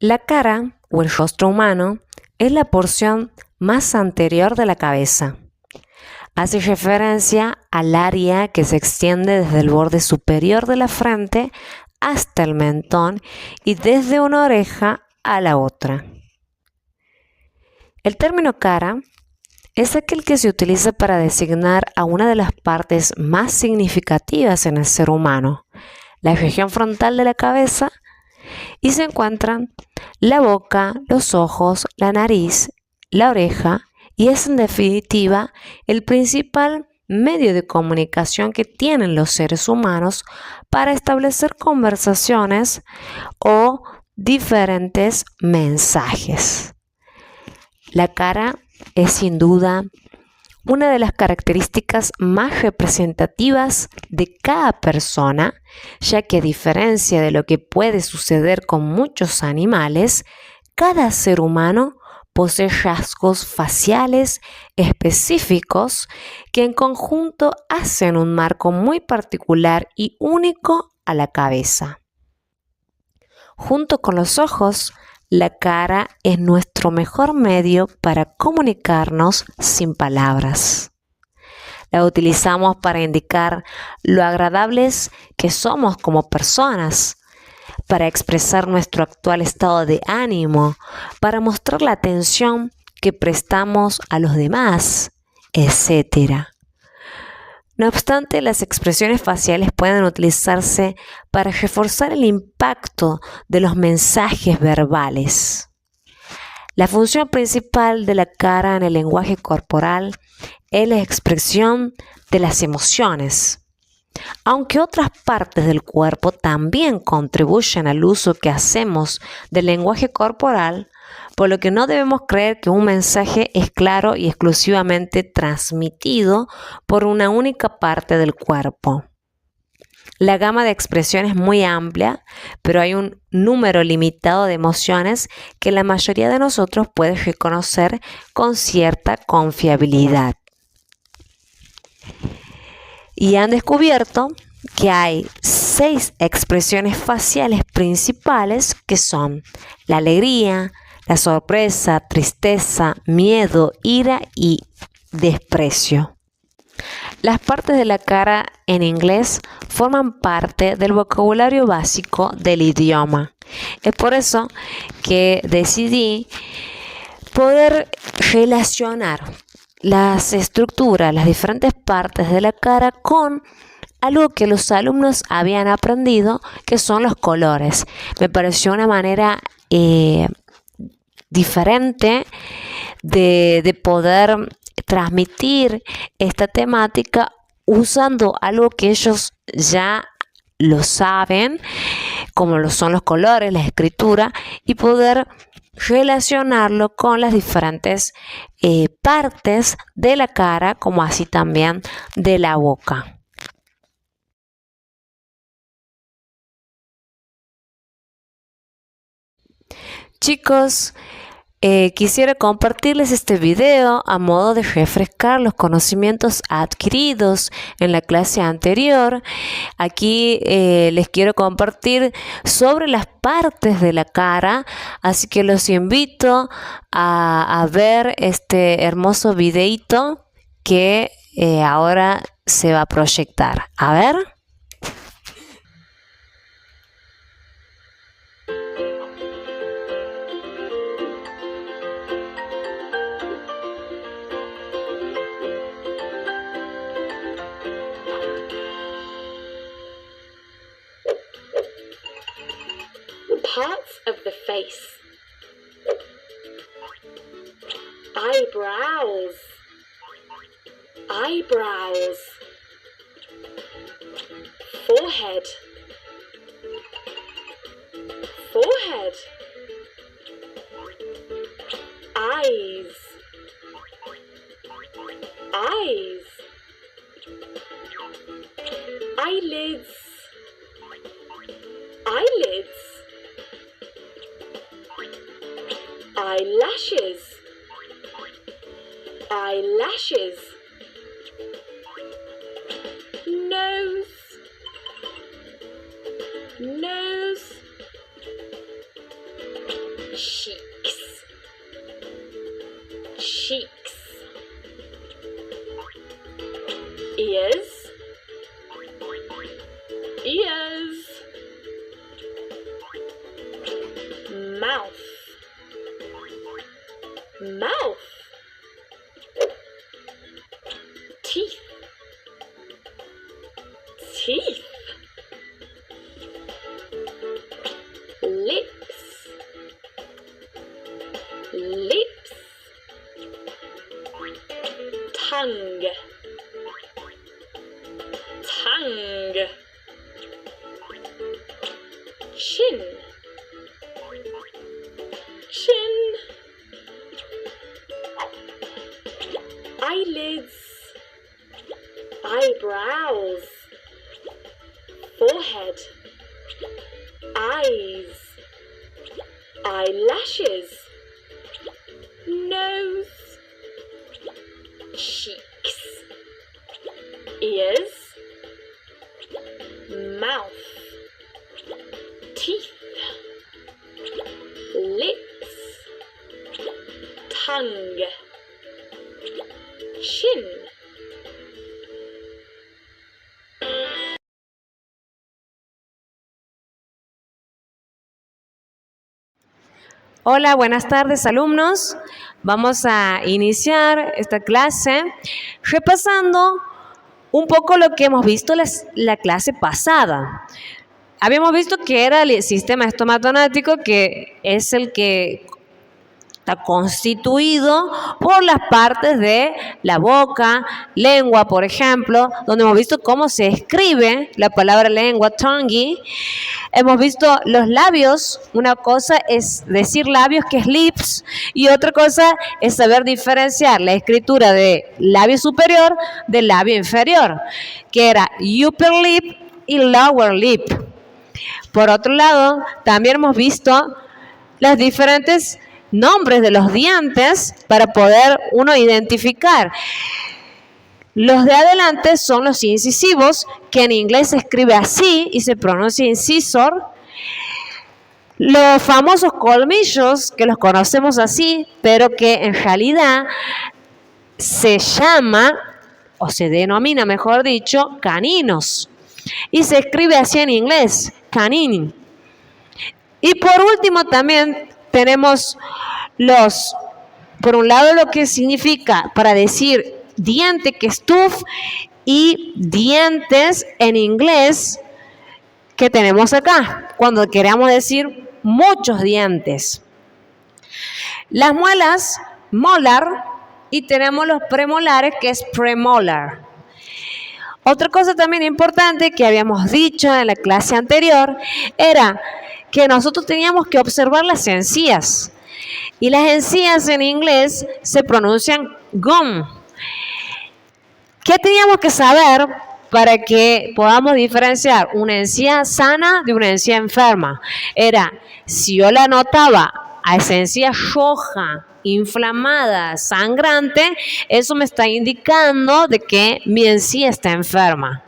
La cara o el rostro humano es la porción más anterior de la cabeza. Hace referencia al área que se extiende desde el borde superior de la frente hasta el mentón y desde una oreja a la otra. El término cara es aquel que se utiliza para designar a una de las partes más significativas en el ser humano, la región frontal de la cabeza, y se encuentran la boca, los ojos, la nariz, la oreja, y es en definitiva el principal medio de comunicación que tienen los seres humanos para establecer conversaciones o diferentes mensajes. La cara es sin duda una de las características más representativas de cada persona, ya que a diferencia de lo que puede suceder con muchos animales, cada ser humano posee rasgos faciales específicos que en conjunto hacen un marco muy particular y único a la cabeza. Junto con los ojos, la cara es nuestro mejor medio para comunicarnos sin palabras. La utilizamos para indicar lo agradables que somos como personas, para expresar nuestro actual estado de ánimo, para mostrar la atención que prestamos a los demás, etc. No obstante, las expresiones faciales pueden utilizarse para reforzar el impacto de los mensajes verbales. La función principal de la cara en el lenguaje corporal es la expresión de las emociones. Aunque otras partes del cuerpo también contribuyen al uso que hacemos del lenguaje corporal, por lo que no debemos creer que un mensaje es claro y exclusivamente transmitido por una única parte del cuerpo. La gama de expresión es muy amplia, pero hay un número limitado de emociones que la mayoría de nosotros puede reconocer con cierta confiabilidad. Y han descubierto que hay 6 expresiones faciales principales que son la alegría, la sorpresa, tristeza, miedo, ira y desprecio. Las partes de la cara en inglés forman parte del vocabulario básico del idioma. Es por eso que decidí poder relacionar las estructuras, las diferentes partes de la cara con algo que los alumnos habían aprendido, que son los colores. Me pareció una manera diferente de poder transmitir esta temática usando algo que ellos ya lo saben, como lo son los colores, la escritura, y poder relacionarlo con las diferentes partes de la cara, como así también de la boca. Chicos, quisiera compartirles este video a modo de refrescar los conocimientos adquiridos en la clase anterior. Aquí les quiero compartir sobre las partes de la cara, así que los invito a ver este hermoso videito que ahora se va a proyectar. A ver. Parts of the face. Eyebrows. Eyebrows. Forehead. Forehead. Eyes. Eyes. Eyelids. Eyelids. Eyelashes. Eyelashes. Nose. Nose. cheeks, cheeks, ears, ears, mouth, mouth, teeth, teeth, lips, lips, tongue, tongue, chin, chin, eyelids, eyebrows, forehead, eyes, eyelashes, nose, cheeks, ears, mouth, teeth, lips, tongue, chin. Hola, buenas tardes, alumnos. Vamos a iniciar esta clase repasando un poco lo que hemos visto la clase pasada. Habíamos visto que era el sistema estomatonático, que es el que está constituido por las partes de la boca, lengua, por ejemplo, donde hemos visto cómo se escribe la palabra lengua, tongue. Hemos visto los labios. Una cosa es decir labios, que es lips, y otra cosa es saber diferenciar la escritura de labio superior del labio inferior, que era upper lip y lower lip. Por otro lado, también hemos visto los diferentes nombres de los dientes para poder uno identificar. Los de adelante son los incisivos, que en inglés se escribe así y se pronuncia incisor. Los famosos colmillos, que los conocemos así, pero que en realidad se llama, o se denomina, mejor dicho, caninos. Y se escribe así en inglés, canine. Y por último también tenemos por un lado lo que significa para decir diente, que es tooth, y dientes en inglés que tenemos acá, cuando queremos decir muchos dientes. Las muelas, molar, y tenemos los premolares, que es premolar. Otra cosa también importante que habíamos dicho en la clase anterior era que nosotros teníamos que observar las encías. Y las encías en inglés se pronuncian gum. ¿Qué teníamos que saber para que podamos diferenciar una encía sana de una encía enferma? Era, si yo la notaba a esa encía roja, inflamada, sangrante, eso me está indicando de que mi encía está enferma.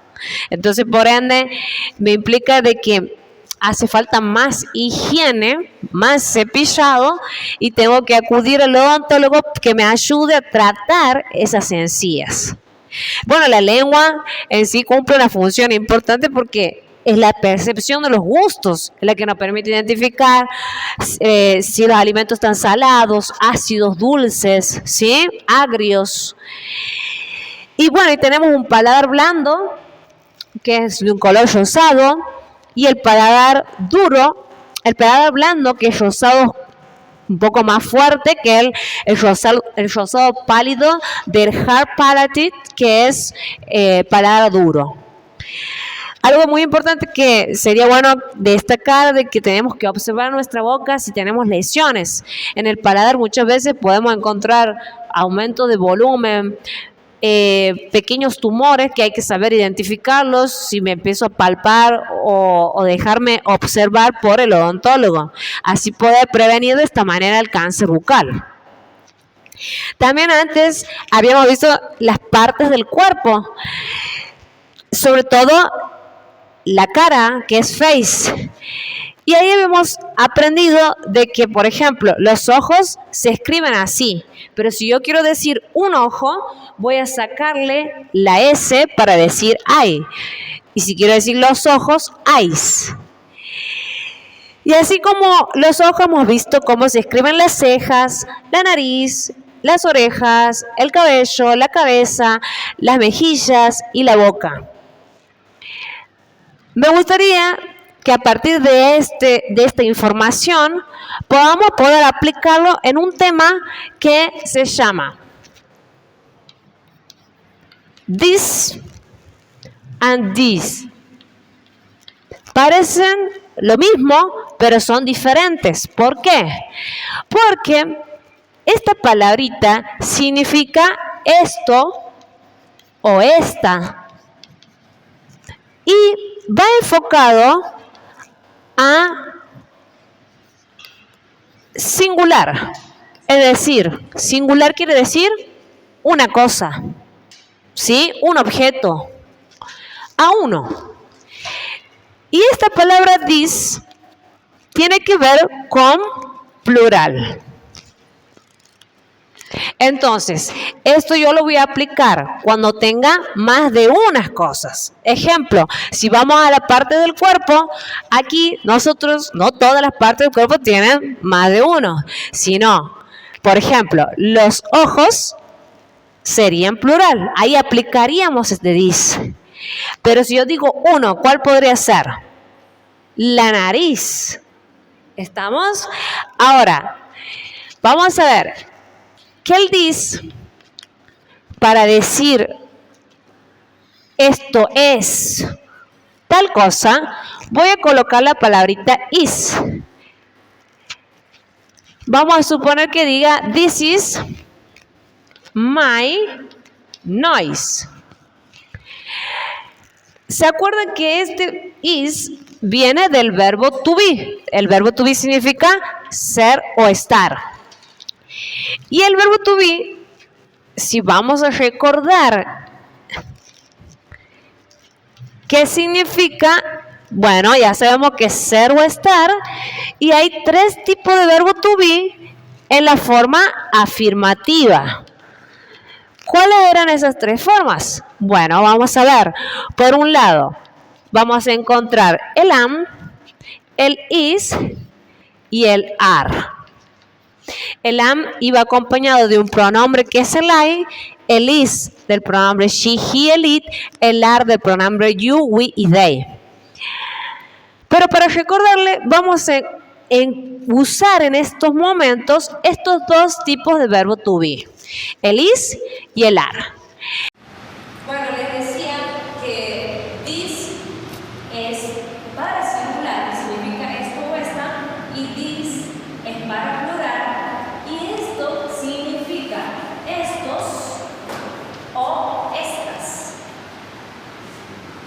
Entonces, por ende, me implica de que hace falta más higiene, más cepillado, y tengo que acudir al odontólogo que me ayude a tratar esas encías. Bueno, la lengua en sí cumple una función importante porque es la percepción de los gustos, la que nos permite identificar si los alimentos están salados, ácidos, dulces, ¿sí? Agrios. Y bueno, y tenemos un paladar blando, que es de un color rosado, y el paladar duro, el paladar blando, que es rosado un poco más fuerte que el rosado pálido del hard palate, que es paladar duro. Algo muy importante que sería bueno destacar, de que tenemos que observar nuestra boca si tenemos lesiones. En el paladar muchas veces podemos encontrar aumento de volumen, pequeños tumores que hay que saber identificarlos si me empiezo a palpar o dejarme observar por el odontólogo. Así poder prevenir de esta manera el cáncer bucal. También antes habíamos visto las partes del cuerpo, sobre todo la cara, que es face. Y ahí hemos aprendido de que, por ejemplo, los ojos se escriben así, pero si yo quiero decir un ojo, voy a sacarle la S para decir eye. Y si quiero decir los ojos, eyes. Y así como los ojos hemos visto cómo se escriben las cejas, la nariz, las orejas, el cabello, la cabeza, las mejillas y la boca. Me gustaría que a partir de esta información podamos poder aplicarlo en un tema que se llama this and this. Parecen lo mismo, pero son diferentes. ¿Por qué? Porque esta palabrita significa esto o esta. Y va enfocado a singular. Es decir, singular quiere decir una cosa, ¿sí? Un objeto, a uno. Y esta palabra this tiene que ver con plural. Entonces, esto yo lo voy a aplicar cuando tenga más de unas cosas. Ejemplo, si vamos a la parte del cuerpo, aquí nosotros, no todas las partes del cuerpo tienen más de uno, sino, por ejemplo, los ojos serían plural. Ahí aplicaríamos este this. Pero si yo digo uno, ¿cuál podría ser? La nariz. ¿Estamos? Ahora, vamos a ver. Que el this, para decir esto es tal cosa, voy a colocar la palabrita is. Vamos a suponer que diga this is my noise. ¿Se acuerdan que este is viene del verbo to be? El verbo to be significa ser o estar. Y el verbo to be, si vamos a recordar qué significa, bueno, ya sabemos que es ser o estar, y hay tres tipos de verbo to be en la forma afirmativa. ¿Cuáles eran esas tres formas? Bueno, vamos a ver. Por un lado, vamos a encontrar el am, el is y el are. El am iba acompañado de un pronombre que es el I, el is del pronombre she, he, el it, el are del pronombre you, we y they. Pero para recordarle, vamos a usar en estos momentos estos dos tipos de verbo to be, el is y el are. Bueno, les decía que this es para singular, que significa esto o esta, y this es para plural, y esto significa estos o estas.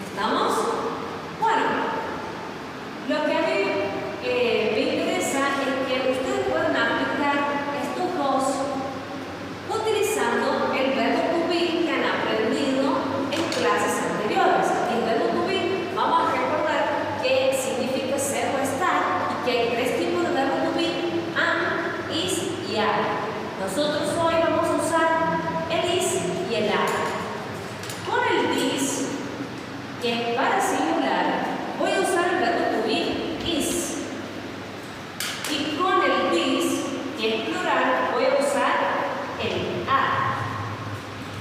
¿Estamos? Bueno, lo que a mí me interesa es que ustedes puedan aplicar estos dos utilizando el verbo to be que han aprendido en clases anteriores. Y el verbo to be, vamos a recordar que significa ser o estar y que hay tres tipos de verbo to be: am, is y are. Nosotros hoy vamos a usar el is y el are. Con el this, que es para singular, voy a usar el verbo to be is. Y con el this, que es plural, voy a usar el are.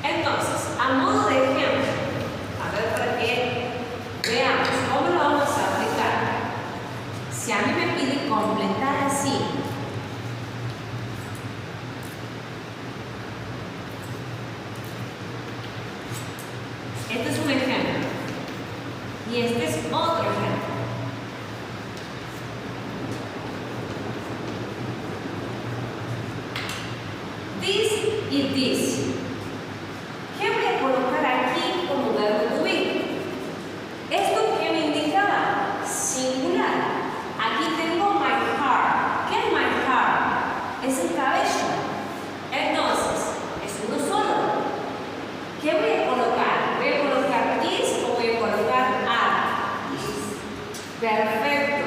Entonces, a modo de ejemplo, a ver para que veamos cómo lo vamos a aplicar. Si a mí me pide completar así, este es un ejemplo y este es otro ejemplo. This y this. ¿Qué voy a colocar aquí como verbo to be? ¿Esto qué me indicaba? Singular. Aquí tengo my hair. ¿Qué es my hair? Es el cabello. Entonces, es uno solo. ¿Qué voy a colocar? ¿Voy a colocar is o voy a colocar are? Perfecto.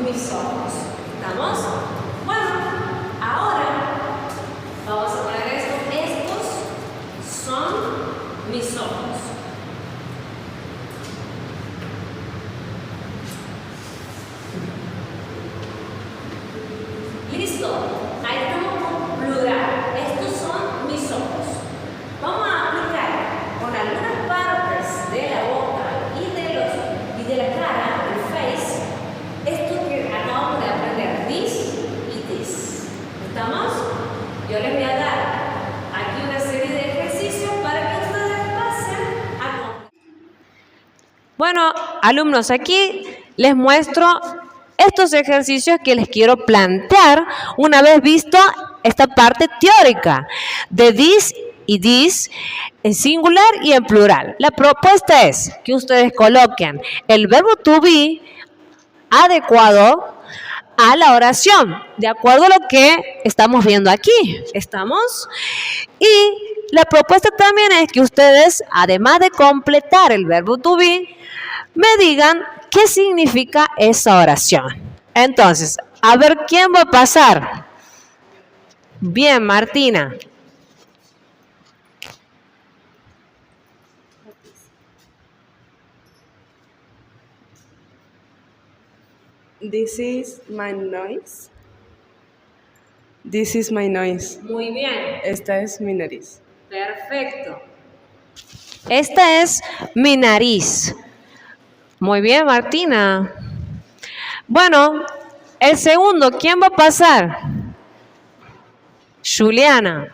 mis ojos. ¿Estamos? Bueno, ahora vamos a poner esto. Estos son mis ojos. Listo. Ahí estamos con plural. Estos son mis ojos. Vamos a aplicar con algunas partes de la boca y de la cara, el face, esto que acabamos de aprender, this y this. ¿Estamos? Yo les voy a dar aquí una serie de ejercicios para que ustedes pasen a... Bueno, alumnos, aquí les muestro estos ejercicios que les quiero plantear una vez visto esta parte teórica de this y this en singular y en plural. La propuesta es que ustedes coloquen el verbo to be adecuado a la oración, de acuerdo a lo que estamos viendo aquí. ¿Estamos? Y la propuesta también es que ustedes, además de completar el verbo to be, me digan qué significa esa oración. Entonces, a ver quién va a pasar. Bien, Martina. This is my nose. This is my nose. Muy bien. Esta es mi nariz. Perfecto. Esta es mi nariz. Muy bien, Martina. Bueno, el segundo, ¿quién va a pasar? Juliana.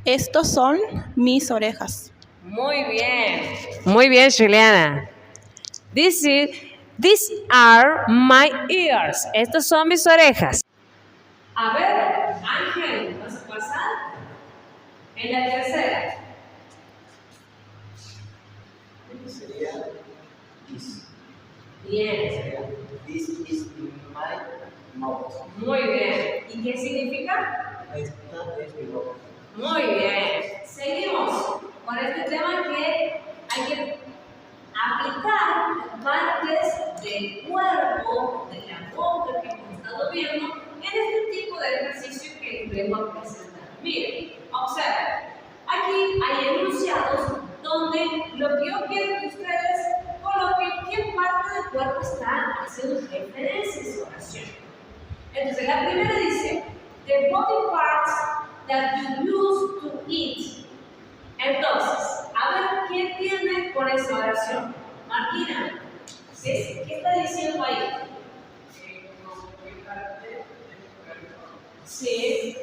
Estos son mis orejas. Muy bien. Muy bien, Juliana. These are my ears. Estas son mis orejas. A ver, Ángel, ¿vas a pasar? En la tercera. Sería this. Bien. Sería this is my mouth. Muy bien. ¿Y qué significa? Esta es mi boca. Muy bien. Seguimos con este tema que hay que aplicar las partes del cuerpo, de la boca que hemos estado viendo en este tipo de ejercicio que les voy a presentar. Miren, observen. Aquí hay enunciados donde lo que yo quiero que ustedes coloquen qué parte del cuerpo está haciendo referencia a esa oración. Entonces, la primera dice, the body parts that you use to eat. Entonces, a ver, ¿quién tiene con esa oración? Martina, ¿qué está diciendo ahí? Sí.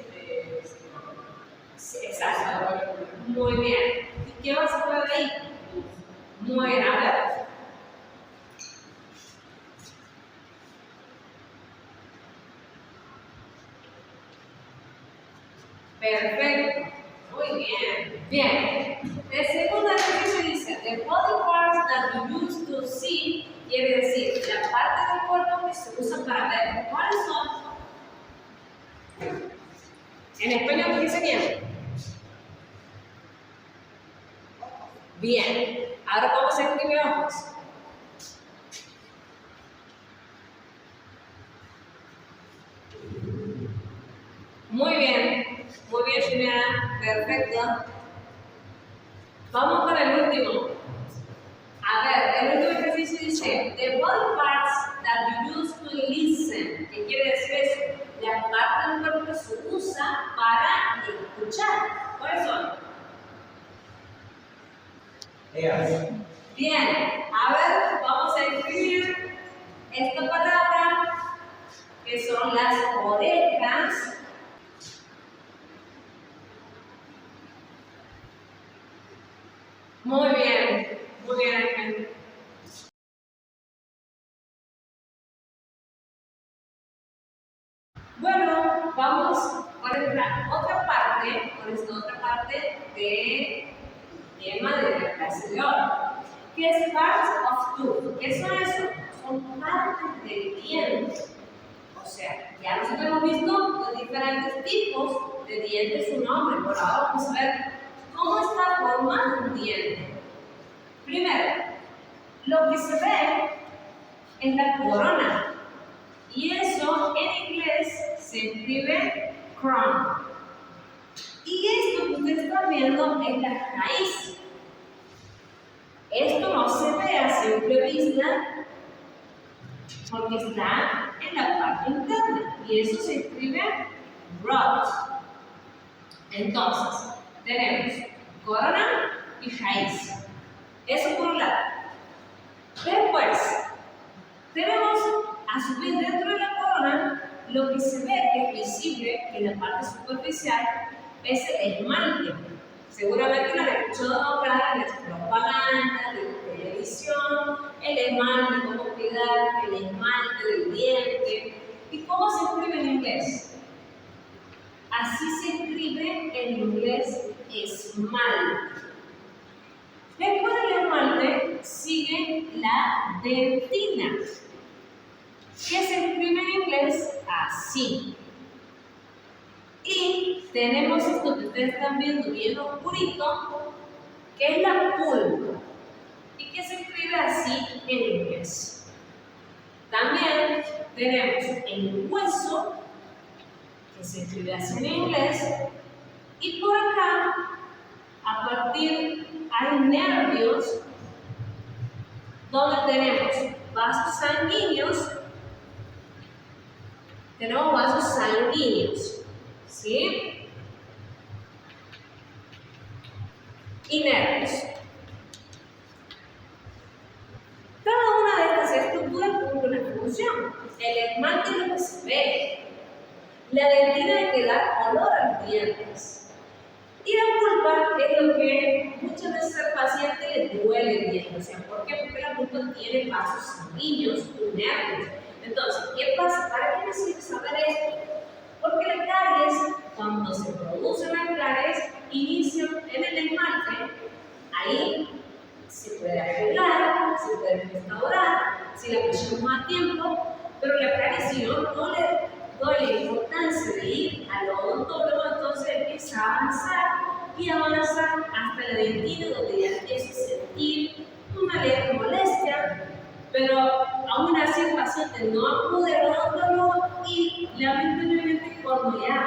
Sí, exacto. Muy bien. ¿Y qué vas a poner ahí? Muy bien, a ver. Perfecto. Muy bien. Bien. El segundo ejercicio dice, the body parts that you use to see, quiere decir, la parte del cuerpo que se usa para ver. ¿Cuáles son? En español, ¿qué dice bien? Bien. Ahora vamos a escribir ojos. Muy bien, Juliana, perfecto. Vamos con el último. A ver, el último ejercicio dice, the body parts that you use to listen. ¿Qué quiere decir eso? La parte del cuerpo que se usa para escuchar. ¿Cuáles son? Ears. Bien, a ver, vamos a escribir esta palabra que son las orejas. Muy bien, Ángel. Bueno, vamos con esta otra parte del tema de la clase de hoy, que es parts of tooth. ¿Qué son eso? Son partes del diente. O sea, ya nosotros hemos visto los diferentes diferentes tipos de dientes su nombre. Por ahora vamos a ver cómo está formado un diente. Primero, lo que se ve es la corona. Y eso en inglés se escribe crown. Y esto que ustedes están viendo es la raíz. Esto no se ve a simple vista porque está en la parte interna. Y eso se escribe root. Entonces, tenemos corona y raíz. Eso por un lado. Después, tenemos a su vez dentro de la corona lo que se ve que es visible en la parte superficial es el esmalte. Seguramente lo han escuchado hablar en las propagandas de televisión, el esmalte, cómo cuidar el esmalte del diente. ¿Y cómo se escribe en inglés? Así se escribe en inglés esmalte. Después del esmalte sigue la dentina, que se escribe en inglés así. Y tenemos esto que ustedes están viendo bien oscurito, que es la pulpa, y que se escribe así en inglés. También tenemos el hueso, que se escribe así en inglés, y por acá, a partir, hay nervios, donde tenemos vasos sanguíneos, ¿sí? Y nervios. Cada una de estas estructuras cumple una función. El esmalte es lo que se ve. La dentina es que da color a los dientes. Y la pulpa es lo que muchas veces al paciente le duele el diente. O sea, ¿por qué? Porque la pulpa tiene vasos sanguíneos y nervios. Entonces, ¿qué pasa? ¿Para qué me sirve saber esto? Porque las caries, cuando se producen las caries, inician en el esmalte. Ahí se puede arreglar, se puede restaurar, si la pusimos a tiempo, pero la carie, si no le doy la importancia de ir al odontólogo, entonces empieza a avanzar y avanzar hasta la dentina, donde ya empieza a sentir una leve molestia, pero aún así el paciente no acude al odontólogo y lamentablemente cuando ya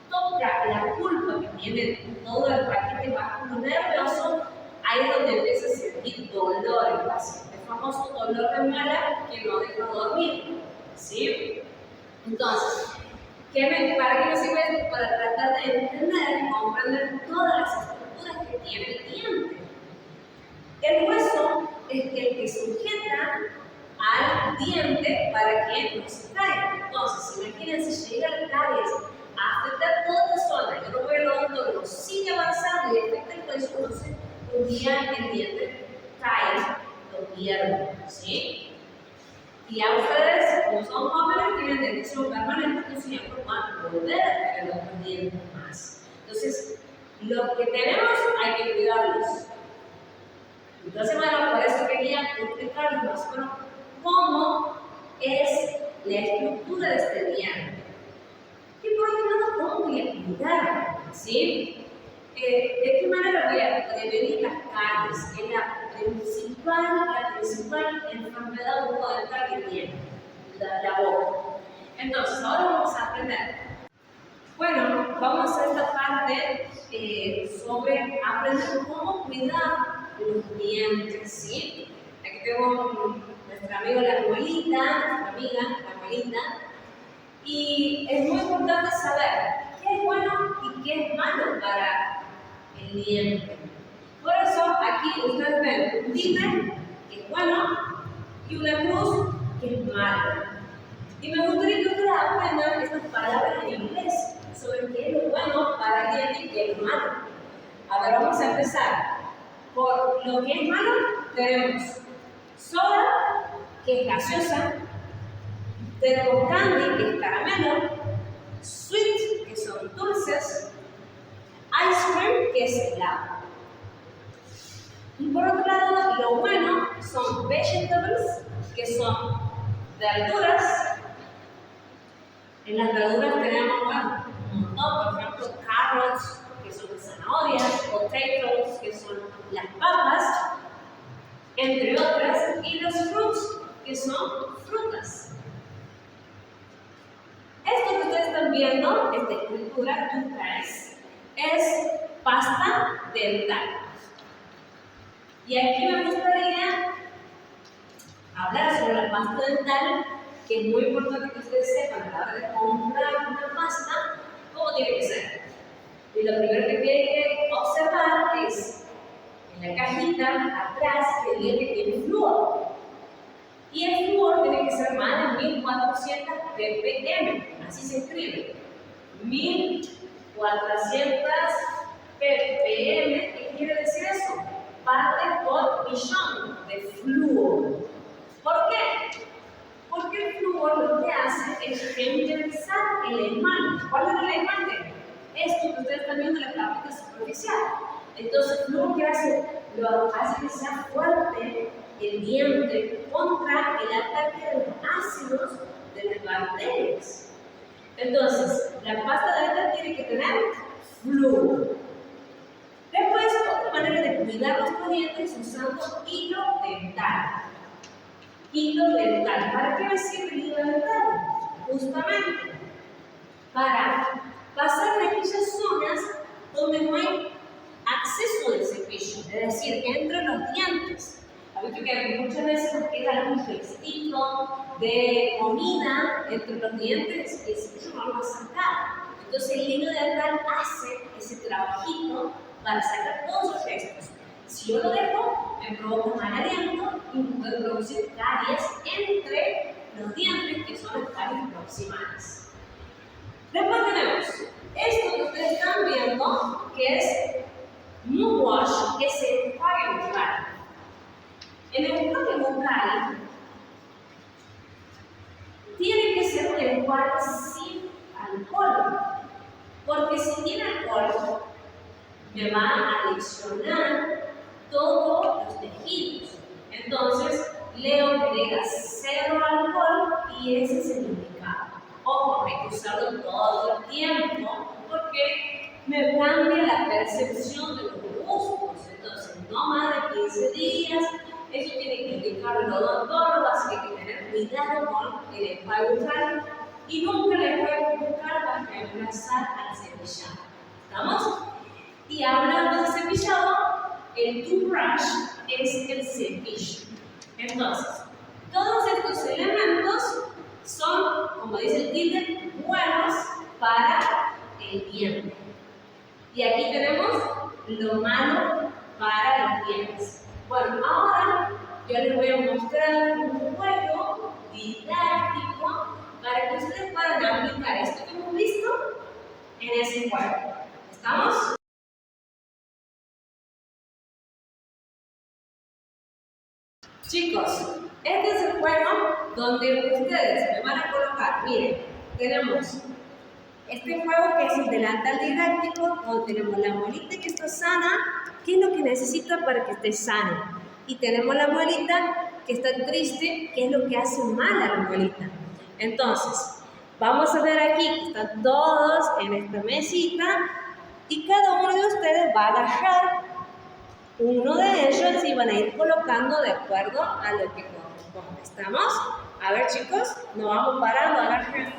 toca la pulpa que tiene todo el paquete vascular nervioso, ahí es donde empieza a sentir dolor el paciente, el famoso dolor de muela que no deja dormir, ¿sí? Entonces, ¿para qué me sirve esto? Para tratar de entender y comprender todas las estructuras que tiene el diente. El hueso es el que sujeta al diente para que no se caiga. Entonces, imagínense, llega el caries a afectar toda esta zona. Yo no voy al odontólogo, sigue avanzando y afecta el hueso, entonces un día el diente cae, lo pierde, ¿sí? Y a ustedes, como son jóvenes, tienen dentición permanente, entonces siempre van a volver a tener otros dientes más. Entonces, lo que tenemos hay que cuidarlos. Entonces, bueno, por eso quería explicarles más o menos cómo es la estructura de este diente. Y por otro lado, cómo voy a cuidar, ¿sí? ¿De qué manera voy a prevenir las caries? Que es la principal enfermedad bucodental que tiene la boca. Entonces, ahora vamos a aprender. Bueno, vamos a esta parte sobre aprender cómo cuidar los dientes, ¿sí? Aquí tengo nuestra amiga la abuelita, y es muy importante saber qué es bueno y qué es malo para el diente. Por eso aquí ustedes ven un tilde que es bueno y una cruz que es malo. Y me gustaría que ustedes aprendan estas palabras en inglés sobre qué es lo bueno para el diente y qué es lo malo. A ver, vamos a empezar. Por lo que es malo, tenemos soda, que es gaseosa, tenemos candy, que es caramelo, sweet, que son dulces, ice cream, que es helado. Y por otro lado, lo bueno son vegetables, que son verduras, En las verduras tenemos, bueno, un montón, por ejemplo, carrots, que son las zanahorias, potatoes, que son las papas, entre otras, y los fruits, que son frutas. Esto que ustedes están viendo, esta escritura, toothpaste, es pasta dental. Y aquí me gustaría hablar sobre la pasta dental, que es muy importante que ustedes sepan a la hora de comprar una pasta, cómo tiene que ser. Y lo primero que tienen que observar es en la cajita atrás que dice que tiene flúor. Y el flúor tiene que ser más de 1400 ppm, así se escribe. 1400 ppm, ¿qué quiere decir eso? Parte por millón de flúor. ¿Por qué? Porque el flúor lo que hace es gentilizar el esmalte. ¿Cuál es el esmalte? Esto que ustedes están viendo en la capita superficial. Entonces el flúor que hace, lo hace que sea fuerte el diente contra el ataque de los ácidos de las bacterias. Entonces, la pasta dental tiene que tener flúor. Después, otra manera de cuidar los dientes es usando hilo dental. Hilo dental. ¿Para qué me sirve el hilo dental? Justamente para pasar en aquellas zonas donde no hay acceso del cepillo, es decir, entre los dientes. Ha visto que muchas veces nos queda algún restito de comida entre los dientes y el cepillo no lo va a sacar. Entonces el hilo dental hace ese trabajito para sacar todos los restos. Si yo lo dejo, me provoca mal aliento y me puede producir caries entre los dientes, que son las caries proximales. Después tenemos esto que ustedes están viendo, que es mouthwash, que es el enjuague bucal. En el enjuague bucal tiene que ser un enjuague sin alcohol, porque si tiene alcohol me va a lesionar todos los tejidos. Entonces, leo que le da 0 alcohol y ese es el indicado. Ojo, hay que usarlo todo el tiempo porque me cambia la percepción de los gustos. Entonces, no más de 15 días. Eso tiene que indicar el odontólogo, así que hay que tener cuidado con el enjuague bucal y nunca el enjuague bucal va a reemplazar al cepillado. ¿Estamos? Y hablando de cepillado, el toothbrush es el cepillo. Entonces, todos estos elementos son, como dice el título, buenos para el diente. Y aquí tenemos lo malo para los dientes. Bueno, ahora yo les voy a mostrar un juego didáctico para que ustedes puedan aplicar esto que hemos visto en ese juego. ¿Estamos? Chicos, este es el juego donde ustedes me van a colocar, miren, tenemos este juego que es el delantal didáctico, donde tenemos la muelita que está sana, qué es lo que necesita para que esté sana. Y tenemos la muelita que está triste, qué es lo que hace mal a la muelita. Entonces, vamos a ver aquí que están todos en esta mesita y cada uno de ustedes va a agarrar uno de ellos y van a ir colocando de acuerdo a lo que corresponde. ¿Estamos? A ver, chicos, nos vamos parando, agarren.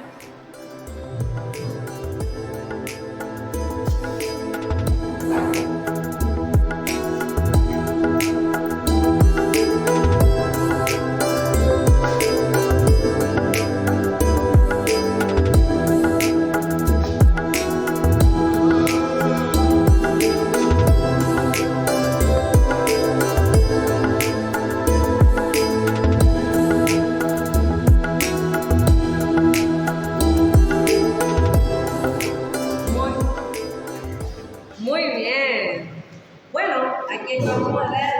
Muy bien. Bueno, aquí vamos a ver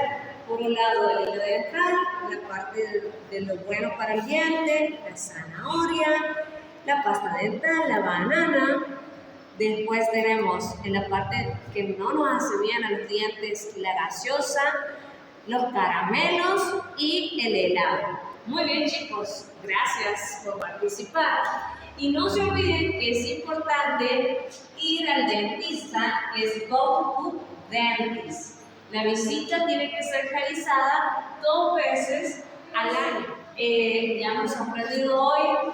por un lado el hilo dental, la parte de lo bueno para el diente, la zanahoria, la pasta dental, la banana. Después tenemos en la parte que no nos hace bien a los dientes la gaseosa, los caramelos y el helado. Muy bien, chicos, gracias por participar. Y no se olviden que es importante ir al dentista, es go to dentist. La visita tiene que ser realizada 2 veces al año. Ya hemos aprendido hoy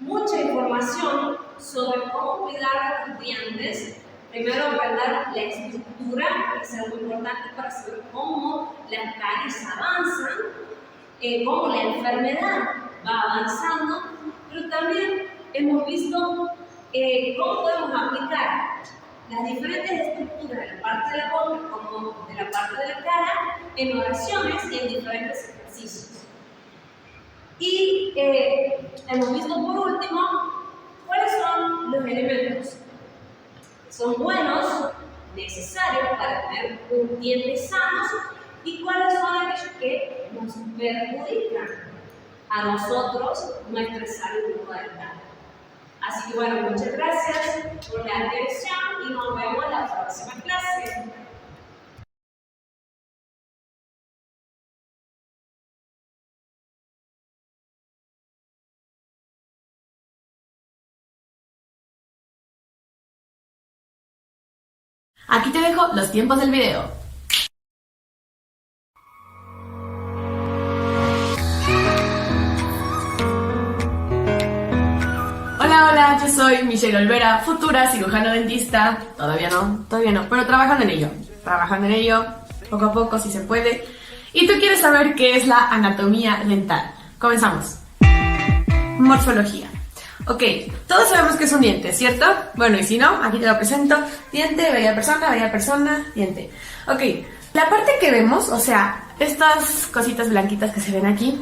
mucha información sobre cómo cuidar los dientes. Primero, aprender la estructura, que es algo importante para saber cómo las caries avanzan, cómo la enfermedad va avanzando, pero también hemos visto cómo podemos aplicar las diferentes estructuras de la parte de la boca como de la parte de la cara en oraciones y en diferentes ejercicios. Y hemos visto por último cuáles son los elementos que son buenos, necesarios para tener un diente sanos y cuáles son aquellos que nos perjudican a nosotros nuestra salud bucodental. Así que bueno, muchas gracias por la atención y nos vemos en la próxima clase. Aquí te dejo los tiempos del video. Hola, yo soy Michelle Olvera, futura cirujano dentista. Todavía no, pero trabajando en ello, poco a poco si se puede. Y tú quieres saber qué es la anatomía dental. Comenzamos. Morfología. Ok, todos sabemos que es un diente, ¿cierto? Bueno, y si no, aquí te lo presento. Diente, bella persona, diente. Ok, la parte que vemos, o sea, estas cositas blanquitas que se ven aquí,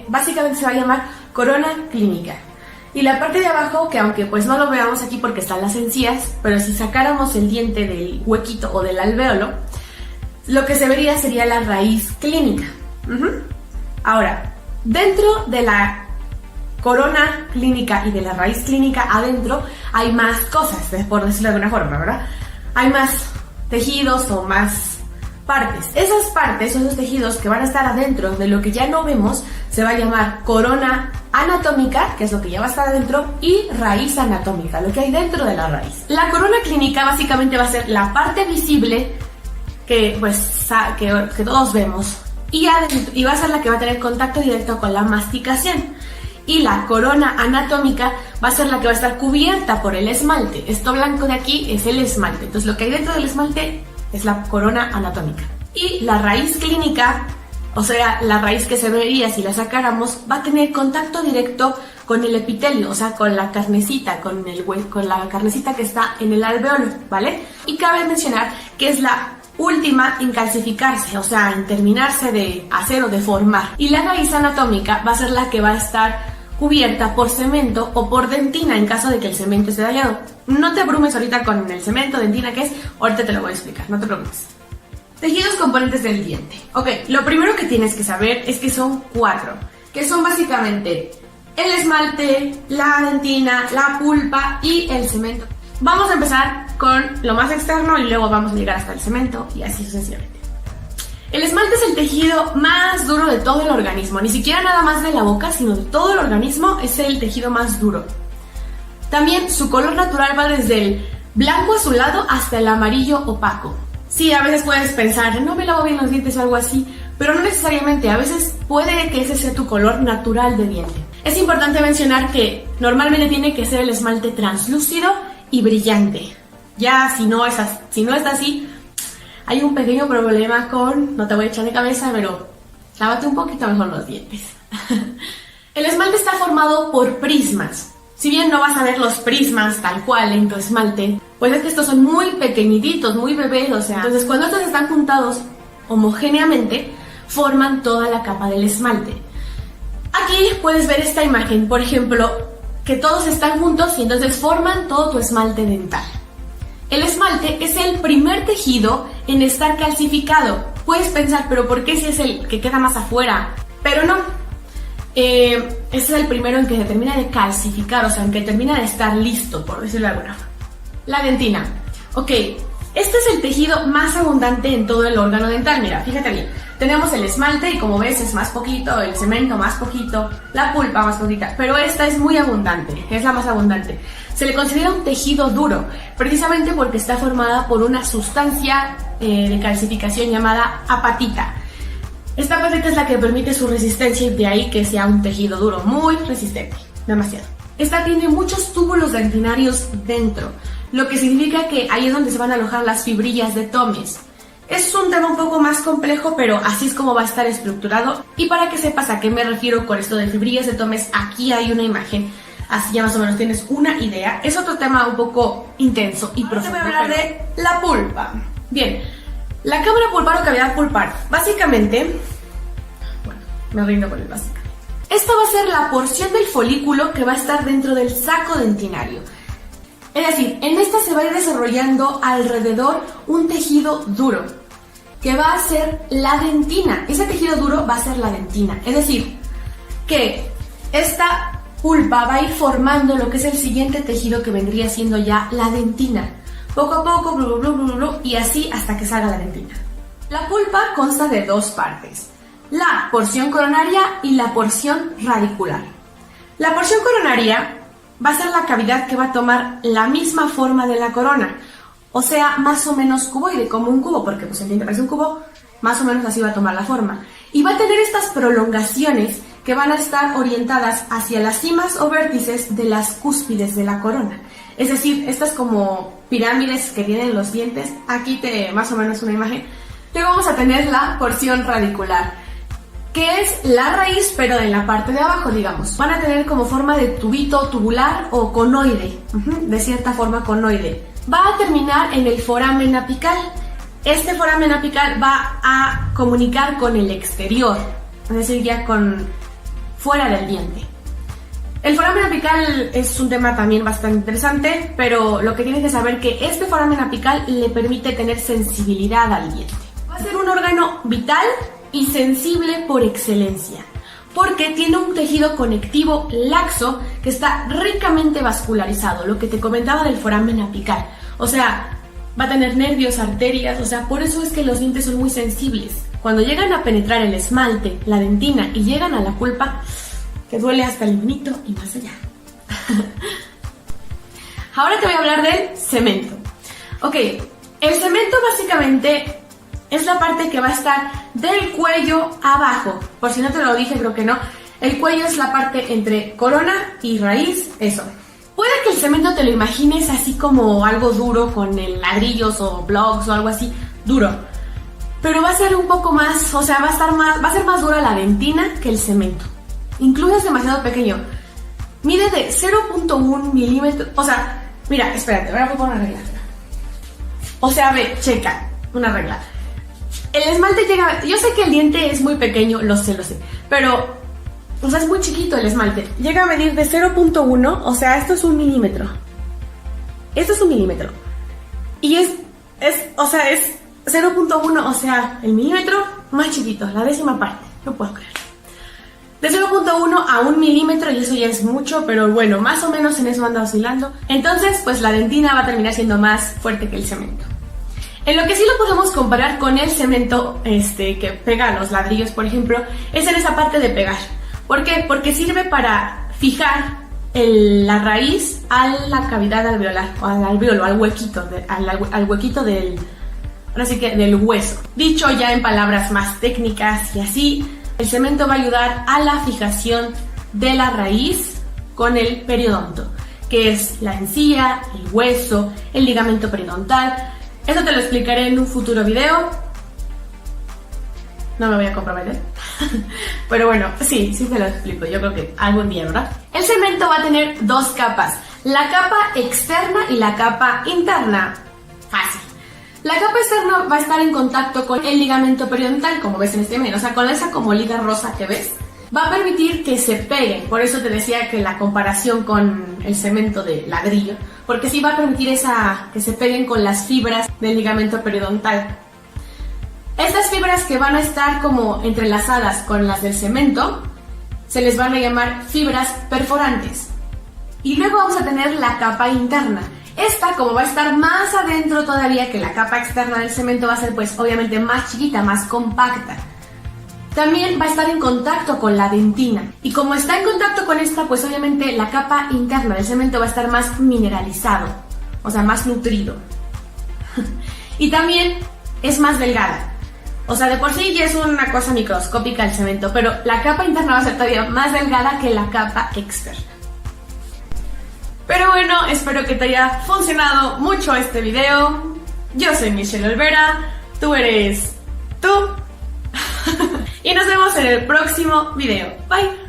básicamente se va a llamar corona clínica. Y la parte de abajo, que aunque pues no lo veamos aquí porque están las encías, pero si sacáramos el diente del huequito o del alvéolo, lo que se vería sería la raíz clínica. Ahora, dentro de la corona clínica y de la raíz clínica adentro hay más cosas, por decirlo de alguna forma, ¿verdad? Hay más tejidos o más partes. Esas partes o esos tejidos que van a estar adentro de lo que ya no vemos se va a llamar corona anatómica, que es lo que ya va a estar adentro, y raíz anatómica, lo que hay dentro de la raíz. La corona clínica básicamente va a ser la parte visible que todos vemos y va a ser la que va a tener contacto directo con la masticación. Y la corona anatómica va a ser la que va a estar cubierta por el esmalte. Esto blanco de aquí es el esmalte. Entonces lo que hay dentro del esmalte es la corona anatómica. Y la raíz clínica, o sea, la raíz que se vería si la sacáramos, va a tener contacto directo con el epitelio, o sea, con la carnecita, con la carnecita que está en el alvéolo, ¿vale? Y cabe mencionar que es la última en calcificarse, o sea, en terminarse de hacer o de formar. Y la raíz anatómica va a ser la que va a estar cubierta por cemento o por dentina en caso de que el cemento esté dañado. No te abrumes ahorita con el cemento, dentina, ¿qué es? Ahorita te lo voy a explicar, no te preocupes. Tejidos componentes del diente. Ok, lo primero que tienes que saber es que son 4, que son básicamente el esmalte, la dentina, la pulpa y el cemento. Vamos a empezar con lo más externo y luego vamos a llegar hasta el cemento y así sucesivamente. El esmalte es el tejido más duro de todo el organismo, ni siquiera nada más de la boca, sino de todo el organismo es el tejido más duro. También su color natural va desde el blanco azulado hasta el amarillo opaco. Sí, a veces puedes pensar, no me lavo bien los dientes o algo así, pero no necesariamente, a veces puede que ese sea tu color natural de diente. Es importante mencionar que normalmente tiene que ser el esmalte translúcido y brillante. Ya si no está así, hay un pequeño problema con, no te voy a echar de cabeza, pero lávate un poquito mejor los dientes. El esmalte está formado por prismas. Si bien no vas a ver los prismas tal cual en tu esmalte, pues es que estos son muy pequeñitos, muy bebés, o sea, entonces cuando estos están juntados homogéneamente, forman toda la capa del esmalte. Aquí puedes ver esta imagen, por ejemplo, que todos están juntos y entonces forman todo tu esmalte dental. El esmalte es el primer tejido en estar calcificado. Puedes pensar, pero ¿por qué si es el que queda más afuera? Pero no. Este es el primero en que se termina de calcificar, o sea, en que termina de estar listo, por decirlo de alguna forma. La dentina. Ok, este es el tejido más abundante en todo el órgano dental. Mira, fíjate bien. Tenemos el esmalte y como ves es más poquito, el cemento más poquito, la pulpa más poquita, pero esta es muy abundante, es la más abundante. Se le considera un tejido duro, precisamente porque está formada por una sustancia de calcificación llamada apatita. Esta apatita es la que permite su resistencia y de ahí que sea un tejido duro, muy resistente, demasiado. Esta tiene muchos túbulos dentinarios dentro, lo que significa que ahí es donde se van a alojar las fibrillas de Tomes. Es un tema un poco más complejo, pero así es como va a estar estructurado. Y para que sepas a qué me refiero con esto de fibrillas de Tomes, aquí hay una imagen, así ya más o menos tienes una idea. Es otro tema un poco intenso y profundo. Voy a hablar de la pulpa. Bien, la cámara pulpar o cavidad pulpar, básicamente, bueno, me rindo con el básico. Esta va a ser la porción del folículo que va a estar dentro del saco dentinario. Es decir, en esta se va a ir desarrollando alrededor un tejido duro, que va a ser la dentina. Ese tejido duro va a ser la dentina. Es decir, que esta pulpa va a ir formando lo que es el siguiente tejido que vendría siendo ya la dentina. Poco a poco, blu, blu, blu, blu, blu, y así hasta que salga la dentina. La pulpa consta de dos partes, la porción coronaria y la porción radicular. La porción coronaria va a ser la cavidad que va a tomar la misma forma de la corona, o sea, más o menos cuboide, como un cubo, porque pues el diente parece un cubo, más o menos así va a tomar la forma. Y va a tener estas prolongaciones que van a estar orientadas hacia las cimas o vértices de las cúspides de la corona. Es decir, estas como pirámides que tienen los dientes, aquí más o menos una imagen. Luego vamos a tener la porción radicular, que es la raíz, pero en la parte de abajo, digamos. Van a tener como forma de tubito tubular o conoide, de cierta forma conoide. Va a terminar en el foramen apical. Este foramen apical va a comunicar con el exterior, es decir, ya con fuera del diente. El foramen apical es un tema también bastante interesante, pero lo que tienes que saber es que este foramen apical le permite tener sensibilidad al diente. Va a ser un órgano vital y sensible por excelencia, porque tiene un tejido conectivo laxo que está ricamente vascularizado, lo que te comentaba del foramen apical. O sea, va a tener nervios, arterias, o sea, por eso es que los dientes son muy sensibles. Cuando llegan a penetrar el esmalte, la dentina y llegan a la pulpa, que duele hasta el infinito y más allá. Ahora te voy a hablar del cemento. Ok, el cemento básicamente es la parte que va a estar del cuello abajo. Por si no te lo dije, creo que no. El cuello es la parte entre corona y raíz, eso. Puede que el cemento te lo imagines así como algo duro con ladrillos o blocks o algo así, duro. Pero va a ser un poco más, o sea, va a ser más dura la dentina que el cemento. Incluso es demasiado pequeño. Mide de 0.1 milímetros. O sea, mira, espérate, voy a poner una regla. O sea, ve, checa, una regla. El esmalte llega, yo sé que el diente es muy pequeño, lo sé, pero, o sea, es muy chiquito el esmalte. Llega a medir de 0.1, o sea, esto es 1 milímetro. Esto es 1 milímetro. Y es 0.1, o sea, el milímetro más chiquito, la décima parte, no puedo creer. De 0.1 a 1 milímetro, y eso ya es mucho, pero bueno, más o menos en eso anda oscilando. Entonces, pues la dentina va a terminar siendo más fuerte que el cemento. En lo que sí lo podemos comparar con el cemento que pega los ladrillos, por ejemplo, es en esa parte de pegar. ¿Por qué? Porque sirve para fijar la raíz a la cavidad alveolar, o al alveolo, al huequito, al huequito del hueso. Dicho ya en palabras más técnicas y así, el cemento va a ayudar a la fijación de la raíz con el periodonto, que es la encía, el hueso, el ligamento periodontal. Eso te lo explicaré en un futuro video. No me voy a comprometer. Pero bueno, sí te lo explico. Yo creo que algún día, ¿verdad? El cemento va a tener dos capas. La capa externa y la capa interna. Fácil. La capa externa va a estar en contacto con el ligamento periodontal, como ves en este imagen. O sea, con esa como liga rosa que ves. Va a permitir que se peguen. Por eso te decía que la comparación con el cemento de ladrillo. Porque sí va a permitir que se peguen con las fibras del ligamento periodontal. Estas fibras que van a estar como entrelazadas con las del cemento, se les van a llamar fibras perforantes. Y luego vamos a tener la capa interna. Esta, como va a estar más adentro todavía que la capa externa del cemento, va a ser pues obviamente más chiquita, más compacta. también va a estar en contacto con la dentina. Y como está en contacto con esta, pues obviamente la capa interna del cemento va a estar más mineralizado, o sea, más nutrido. Y también es más delgada. O sea, de por sí ya es una cosa microscópica el cemento, pero la capa interna va a ser todavía más delgada que la capa externa. Pero bueno, espero que te haya funcionado mucho este video. Yo soy Michelle Olvera, tú eres tú. Y nos vemos en el próximo video. Bye.